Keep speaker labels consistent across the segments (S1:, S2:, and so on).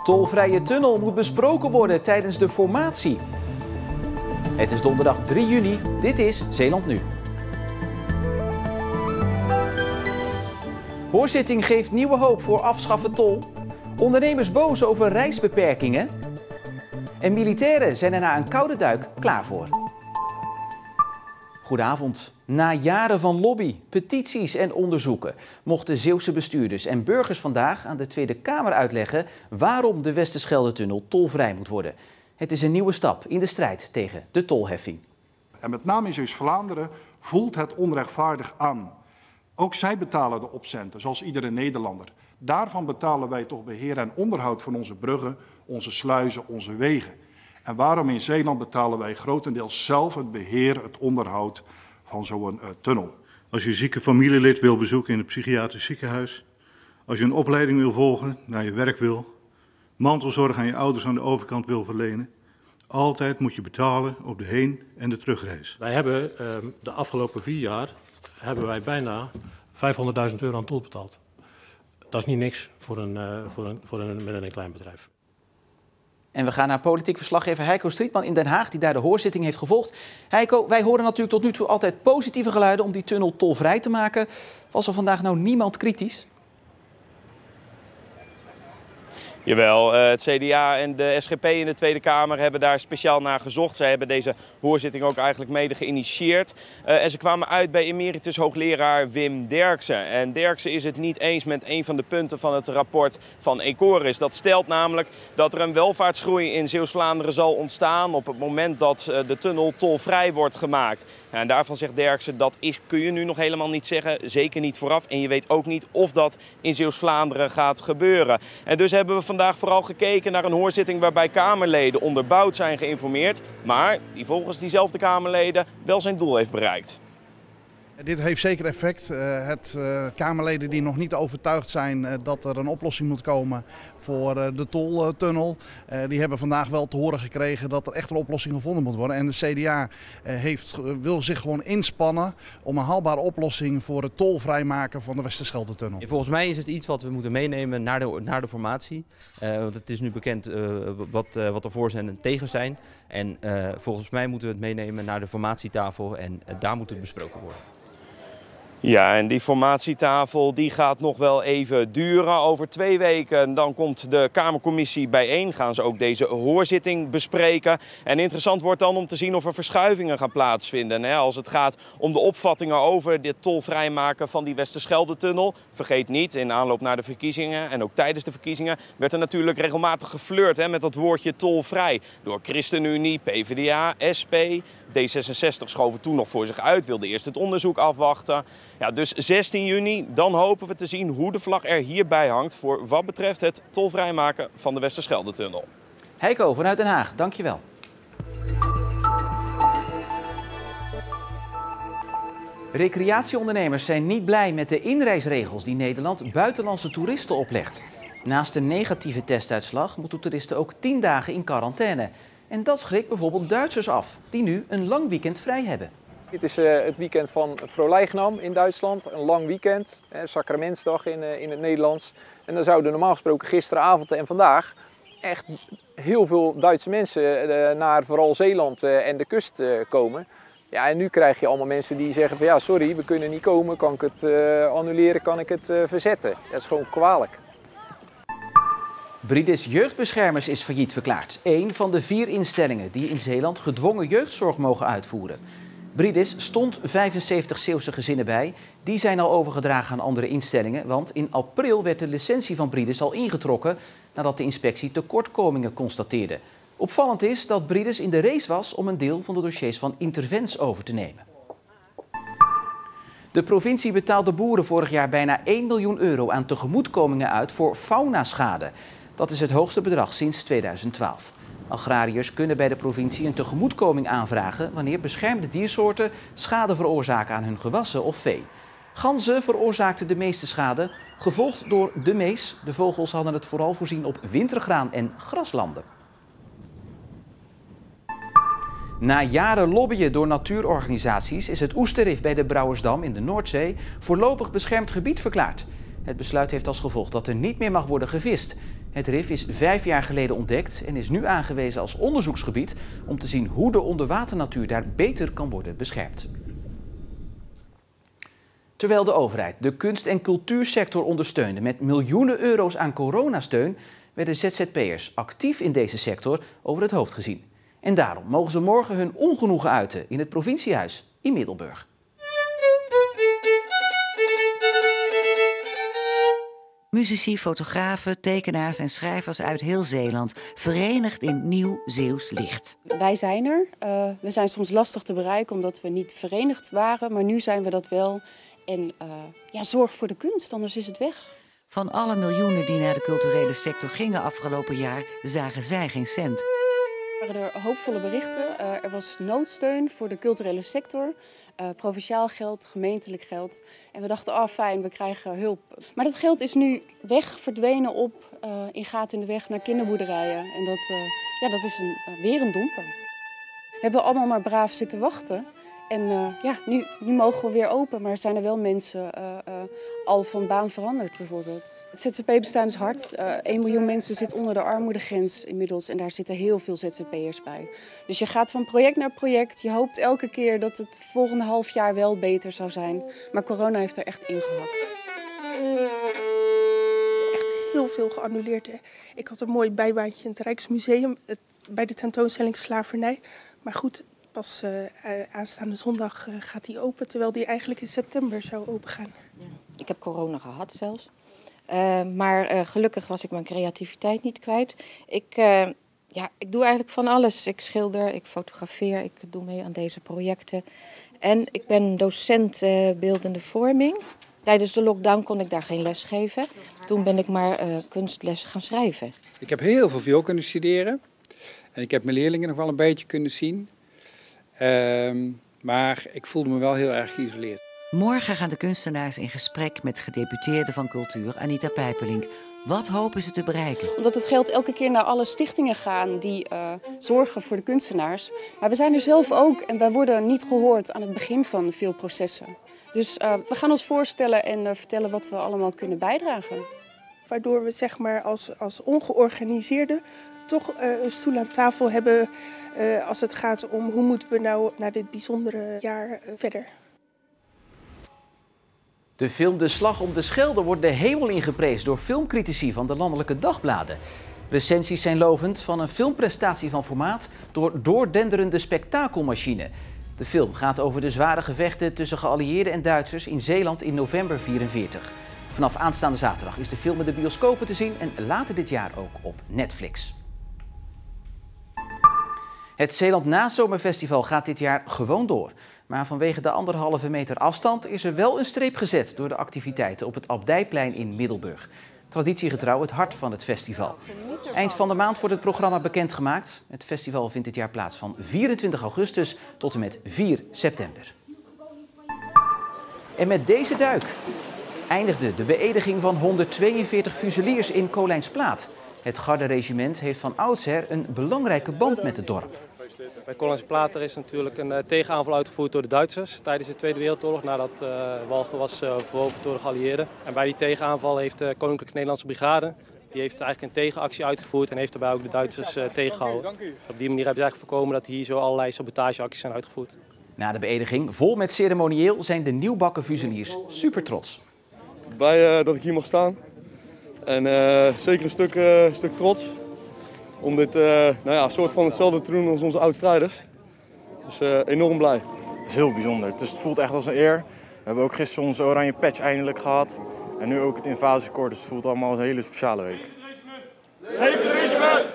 S1: Tolvrije tunnel moet besproken worden tijdens de formatie. Het is donderdag 3 juni. Dit is Zeeland Nu. Hoorzitting geeft nieuwe hoop voor afschaffen tol. Ondernemers boos over reisbeperkingen. En militairen zijn er na een koude duik klaar voor. Goedenavond. Na jaren van lobby, petities en onderzoeken mochten Zeeuwse bestuurders en burgers vandaag aan de Tweede Kamer uitleggen waarom de Westerschelde-tunnel tolvrij moet worden. Het is een nieuwe stap in de strijd tegen de tolheffing.
S2: En met name in Zeeuws-Vlaanderen voelt het onrechtvaardig aan. Ook zij betalen de opcenten, zoals iedere Nederlander. Daarvan betalen wij toch beheer en onderhoud van onze bruggen, onze sluizen, onze wegen. En waarom in Zeeland betalen wij grotendeels zelf het beheer, het onderhoud van zo'n tunnel.
S3: Als je een zieke familielid wil bezoeken in het psychiatrisch ziekenhuis, als je een opleiding wil volgen, naar je werk wil, mantelzorg aan je ouders aan de overkant wil verlenen, altijd moet je betalen op de heen- en de terugreis.
S4: Wij hebben de afgelopen 4 jaar bijna 500.000 euro aan tol betaald. Dat is niet niks voor een midden- en klein bedrijf.
S1: En we gaan naar politiek verslaggever Heiko Strietman in Den Haag, die daar de hoorzitting heeft gevolgd. Heiko, wij horen natuurlijk tot nu toe altijd positieve geluiden om die tunnel tolvrij te maken. Was er vandaag nou niemand kritisch?
S5: Jawel, het CDA en de SGP in de Tweede Kamer hebben daar speciaal naar gezocht. Zij hebben deze hoorzitting ook eigenlijk mede geïnitieerd. En ze kwamen uit bij emeritus hoogleraar Wim Derksen. En Derksen is het niet eens met een van de punten van het rapport van Ecoris. Dat stelt namelijk dat er een welvaartsgroei in Zeeuws-Vlaanderen zal ontstaan op het moment dat de tunnel tolvrij wordt gemaakt. En daarvan zegt Derksen, dat kun je nu nog helemaal niet zeggen, zeker niet vooraf. En je weet ook niet of dat in Zeeuws-Vlaanderen gaat gebeuren. En dus hebben we vandaag vooral gekeken naar een hoorzitting waarbij Kamerleden onderbouwd zijn geïnformeerd, maar die volgens diezelfde Kamerleden wel zijn doel heeft bereikt.
S6: Dit heeft zeker effect. Kamerleden die nog niet overtuigd zijn dat er een oplossing moet komen voor de toltunnel, die hebben vandaag wel te horen gekregen dat er echt een oplossing gevonden moet worden. En de CDA wil zich gewoon inspannen om een haalbare oplossing voor het tolvrij maken van de Westerschelde-tunnel.
S7: Volgens mij is het iets wat we moeten meenemen naar de formatie. Want het is nu bekend wat er voor zijn en tegen zijn. En volgens mij moeten we het meenemen naar de formatietafel en daar moet het besproken worden.
S5: Ja, en die formatietafel die gaat nog wel even duren. Over 2 weken dan komt de Kamercommissie bijeen. Gaan ze ook deze hoorzitting bespreken. En interessant wordt dan om te zien of er verschuivingen gaan plaatsvinden. Als het gaat om de opvattingen over dit tolvrijmaken van die Westerschelde-tunnel. Vergeet niet, in aanloop naar de verkiezingen en ook tijdens de verkiezingen werd er natuurlijk regelmatig geflirt met dat woordje tolvrij. Door ChristenUnie, PvdA, SP, D66 schoven toen nog voor zich uit, wilden eerst het onderzoek afwachten. Ja, dus 16 juni, dan hopen we te zien hoe de vlag er hierbij hangt voor wat betreft het tolvrijmaken van de Westerschelde-tunnel.
S1: Heiko vanuit Den Haag, dankjewel. Recreatieondernemers zijn niet blij met de inreisregels die Nederland buitenlandse toeristen oplegt. Naast een negatieve testuitslag moeten toeristen ook 10 dagen in quarantaine. En dat schrikt bijvoorbeeld Duitsers af, die nu een lang weekend vrij hebben.
S8: Het is het weekend van Frolijgnam in Duitsland, een lang weekend, Sacramentsdag in het Nederlands. En dan zouden normaal gesproken gisteravond en vandaag echt heel veel Duitse mensen naar vooral Zeeland en de kust komen. Ja, en nu krijg je allemaal mensen die zeggen van ja, sorry, we kunnen niet komen, kan ik het annuleren, kan ik het verzetten. Dat is gewoon kwalijk.
S1: Bridis Jeugdbeschermers is failliet verklaard. 1 van de 4 instellingen die in Zeeland gedwongen jeugdzorg mogen uitvoeren. Bridis stond 75 Zeeuwse gezinnen bij. Die zijn al overgedragen aan andere instellingen, want in april werd de licentie van Bridis al ingetrokken nadat de inspectie tekortkomingen constateerde. Opvallend is dat Bridis in de race was om een deel van de dossiers van Intervents over te nemen. De provincie betaalde boeren vorig jaar bijna 1 miljoen euro aan tegemoetkomingen uit voor faunaschade. Dat is het hoogste bedrag sinds 2012. Agrariërs kunnen bij de provincie een tegemoetkoming aanvragen wanneer beschermde diersoorten schade veroorzaken aan hun gewassen of vee. Ganzen veroorzaakten de meeste schade, gevolgd door de mees. De vogels hadden het vooral voorzien op wintergraan en graslanden. Na jaren lobbyen door natuurorganisaties is het oesterrif bij de Brouwersdam in de Noordzee voorlopig beschermd gebied verklaard. Het besluit heeft als gevolg dat er niet meer mag worden gevist. Het RIF is 5 jaar geleden ontdekt en is nu aangewezen als onderzoeksgebied om te zien hoe de onderwaternatuur daar beter kan worden beschermd. Terwijl de overheid de kunst- en cultuursector ondersteunde met miljoenen euro's aan coronasteun, werden ZZP'ers actief in deze sector over het hoofd gezien. En daarom mogen ze morgen hun ongenoegen uiten in het provinciehuis in Middelburg.
S9: Musici, fotografen, tekenaars en schrijvers uit heel Zeeland, verenigd in nieuw Zeeuws licht.
S10: Wij zijn er. We zijn soms lastig te bereiken omdat we niet verenigd waren, maar nu zijn we dat wel. En zorg voor de kunst, anders is het weg.
S9: Van alle miljoenen die naar de culturele sector gingen afgelopen jaar, zagen zij geen cent.
S10: Er waren er hoopvolle berichten. Er was noodsteun voor de culturele sector. Provinciaal geld, gemeentelijk geld. En we dachten, fijn, we krijgen hulp. Maar dat geld is nu weg, verdwenen in Gaten in de Weg naar kinderboerderijen. En dat is weer een domper. We hebben allemaal maar braaf zitten wachten. En nu mogen we weer open, maar zijn er wel mensen al van baan veranderd bijvoorbeeld. Het ZZP-bestaan is hard. 1 miljoen mensen zitten onder de armoedegrens inmiddels en daar zitten heel veel ZZP'ers bij. Dus je gaat van project naar project. Je hoopt elke keer dat het volgende half jaar wel beter zou zijn. Maar corona heeft er echt ingehakt.
S11: Echt heel veel geannuleerd. Ik had een mooi bijbaantje in het Rijksmuseum bij de tentoonstelling Slavernij. Maar goed, pas aanstaande zondag gaat die open, terwijl die eigenlijk in september zou opengaan.
S12: Ik heb corona gehad zelfs. Maar gelukkig was ik mijn creativiteit niet kwijt. Ik doe eigenlijk van alles. Ik schilder, ik fotografeer, ik doe mee aan deze projecten. En ik ben docent beeldende vorming. Tijdens de lockdown kon ik daar geen les geven. Toen ben ik maar kunstlessen gaan schrijven.
S13: Ik heb heel veel viool kunnen studeren. En ik heb mijn leerlingen nog wel een beetje kunnen zien. Maar ik voelde me wel heel erg geïsoleerd.
S9: Morgen gaan de kunstenaars in gesprek met gedeputeerde van cultuur Anita Pijperlink. Wat hopen ze te bereiken?
S10: Omdat het geld elke keer naar alle stichtingen gaan die zorgen voor de kunstenaars. Maar we zijn er zelf ook en wij worden niet gehoord aan het begin van veel processen. Dus we gaan ons voorstellen en vertellen wat we allemaal kunnen bijdragen.
S11: Waardoor we zeg maar als ongeorganiseerde toch een stoel aan tafel hebben als het gaat om hoe moeten we nou naar dit bijzondere jaar verder.
S1: De film De Slag om de Schelde wordt de hemel ingeprezen door filmcritici van de landelijke dagbladen. Recensies zijn lovend van een filmprestatie van formaat door doordenderende spektakelmachine. De film gaat over de zware gevechten tussen geallieerden en Duitsers in Zeeland in november 1944. Vanaf aanstaande zaterdag is de film in de bioscopen te zien en later dit jaar ook op Netflix. Het Zeeland Nazomerfestival gaat dit jaar gewoon door. Maar vanwege de 1,5 meter afstand is er wel een streep gezet door de activiteiten op het Abdijplein in Middelburg. Traditiegetrouw het hart van het festival. Eind van de maand wordt het programma bekendgemaakt. Het festival vindt dit jaar plaats van 24 augustus tot en met 4 september. En met deze duik eindigde de beëdiging van 142 fuseliers in Kolijnsplaat. Het garderegiment heeft van oudsher een belangrijke band met het dorp.
S14: Bij Kolijnsplaat is natuurlijk een tegenaanval uitgevoerd door de Duitsers tijdens de Tweede Wereldoorlog, nadat Walcheren was veroverd door de geallieerden. En bij die tegenaanval heeft de Koninklijke Nederlandse Brigade, die heeft eigenlijk een tegenactie uitgevoerd en heeft daarbij ook de Duitsers tegengehouden. Op die manier hebben ze eigenlijk voorkomen dat hier zo allerlei sabotageacties zijn uitgevoerd.
S1: Na de beëdiging, vol met ceremonieel, zijn de nieuwbakken fuseliers super trots.
S15: Blij dat ik hier mag staan. En zeker een stuk trots om dit soort van hetzelfde te doen als onze oud-strijders. Dus enorm blij.
S16: Het is heel bijzonder. Dus het voelt echt als een eer. We hebben ook gisteren onze oranje patch eindelijk gehad. En nu ook het invasieakkoord, dus het voelt allemaal als een hele speciale week.
S15: Leven het regiment!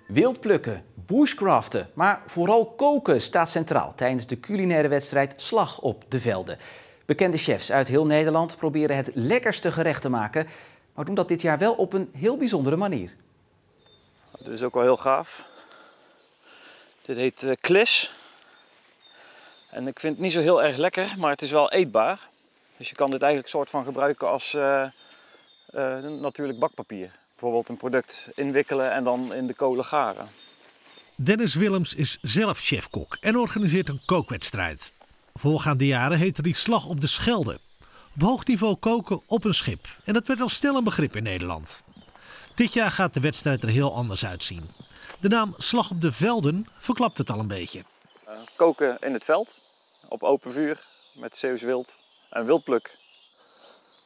S1: Wild plukken, bushcraften, maar vooral koken staat centraal tijdens de culinaire wedstrijd Slag op de Velden. Bekende chefs uit heel Nederland proberen het lekkerste gerecht te maken, maar doen dat dit jaar wel op een heel bijzondere manier.
S17: Dit is ook wel heel gaaf. Dit heet klis. En ik vind het niet zo heel erg lekker, maar het is wel eetbaar. Dus je kan dit eigenlijk soort van gebruiken als natuurlijk bakpapier. Bijvoorbeeld een product inwikkelen en dan in de kolen garen.
S18: Dennis Willems is zelf chefkok en organiseert een kookwedstrijd. Voorgaande jaren heette die Slag op de Schelde. Op hoog niveau koken op een schip. En dat werd al snel een begrip in Nederland. Dit jaar gaat de wedstrijd er heel anders uitzien. De naam Slag op de Velden verklapt het al een beetje.
S17: Koken in het veld, op open vuur, met Zeeuws wild en wildpluk.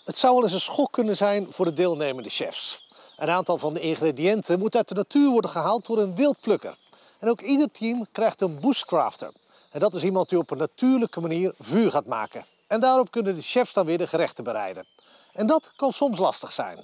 S19: Het zou wel eens een schok kunnen zijn voor de deelnemende chefs. Een aantal van de ingrediënten moet uit de natuur worden gehaald door een wildplukker. En ook ieder team krijgt een bushcrafter. En dat is iemand die op een natuurlijke manier vuur gaat maken. En daarop kunnen de chefs dan weer de gerechten bereiden. En dat kan soms lastig zijn.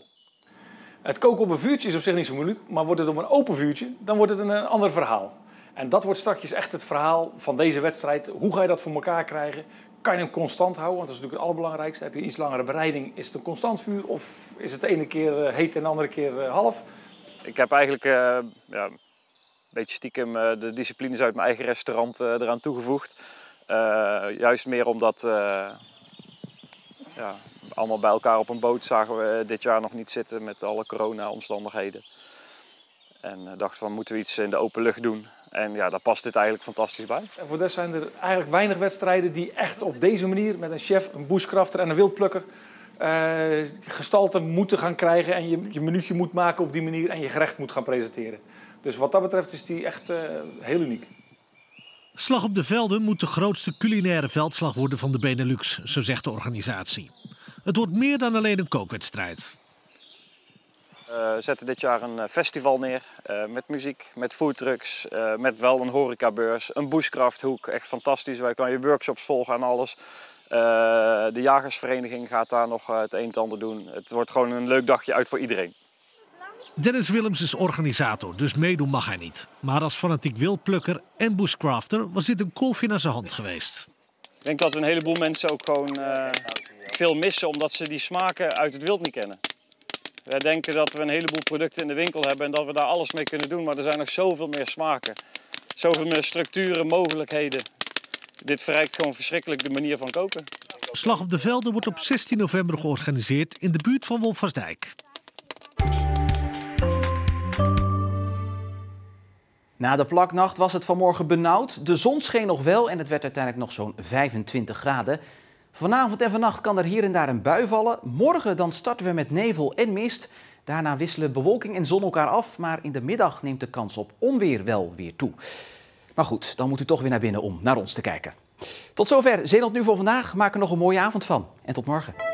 S20: Het koken op een vuurtje is op zich niet zo moeilijk, maar wordt het op een open vuurtje, dan wordt het een ander verhaal. En dat wordt straks echt het verhaal van deze wedstrijd. Hoe ga je dat voor elkaar krijgen? Kan je hem constant houden? Want dat is natuurlijk het allerbelangrijkste. Heb je iets langere bereiding, is het een constant vuur? Of is het de ene keer heet en de andere keer half?
S17: Ik heb eigenlijk een beetje stiekem de disciplines uit mijn eigen restaurant eraan toegevoegd. Juist meer omdat allemaal bij elkaar op een boot zagen we dit jaar nog niet zitten met alle corona-omstandigheden. En dachten van, moeten we iets in de open lucht doen? En ja, daar past dit eigenlijk fantastisch bij.
S20: En voor de rest zijn er eigenlijk weinig wedstrijden die echt op deze manier met een chef, een bushcrafter en een wildplukker gestalte moeten gaan krijgen en je minuutje moet maken op die manier en je gerecht moet gaan presenteren. Dus wat dat betreft is die echt heel uniek.
S18: Slag op de Velden moet de grootste culinaire veldslag worden van de Benelux, zo zegt de organisatie. Het wordt meer dan alleen een kookwedstrijd.
S17: We zetten dit jaar een festival neer met muziek, met foodtrucks, met wel een horecabeurs, een bushcrafthoek, echt fantastisch. Wij kan je workshops volgen en alles. De jagersvereniging gaat daar nog het een en ander doen. Het wordt gewoon een leuk dagje uit voor iedereen.
S18: Dennis Willems is organisator, dus meedoen mag hij niet. Maar als fanatiek wildplukker en bushcrafter was dit een kolfje naar zijn hand geweest.
S17: Ik denk dat een heleboel mensen ook gewoon veel missen omdat ze die smaken uit het wild niet kennen. Wij denken dat we een heleboel producten in de winkel hebben en dat we daar alles mee kunnen doen. Maar er zijn nog zoveel meer smaken. Zoveel meer structuren, mogelijkheden. Dit verrijkt gewoon verschrikkelijk de manier van koken.
S18: Slag op de Velden wordt op 16 november georganiseerd in de buurt van Wolfersdijk.
S1: Na de plaknacht was het vanmorgen benauwd. De zon scheen nog wel en het werd uiteindelijk nog zo'n 25 graden. Vanavond en vannacht kan er hier en daar een bui vallen. Morgen dan starten we met nevel en mist. Daarna wisselen bewolking en zon elkaar af. Maar in de middag neemt de kans op onweer wel weer toe. Maar goed, dan moet u toch weer naar binnen om naar ons te kijken. Tot zover Zeeland Nu voor vandaag. Maak er nog een mooie avond van. En tot morgen.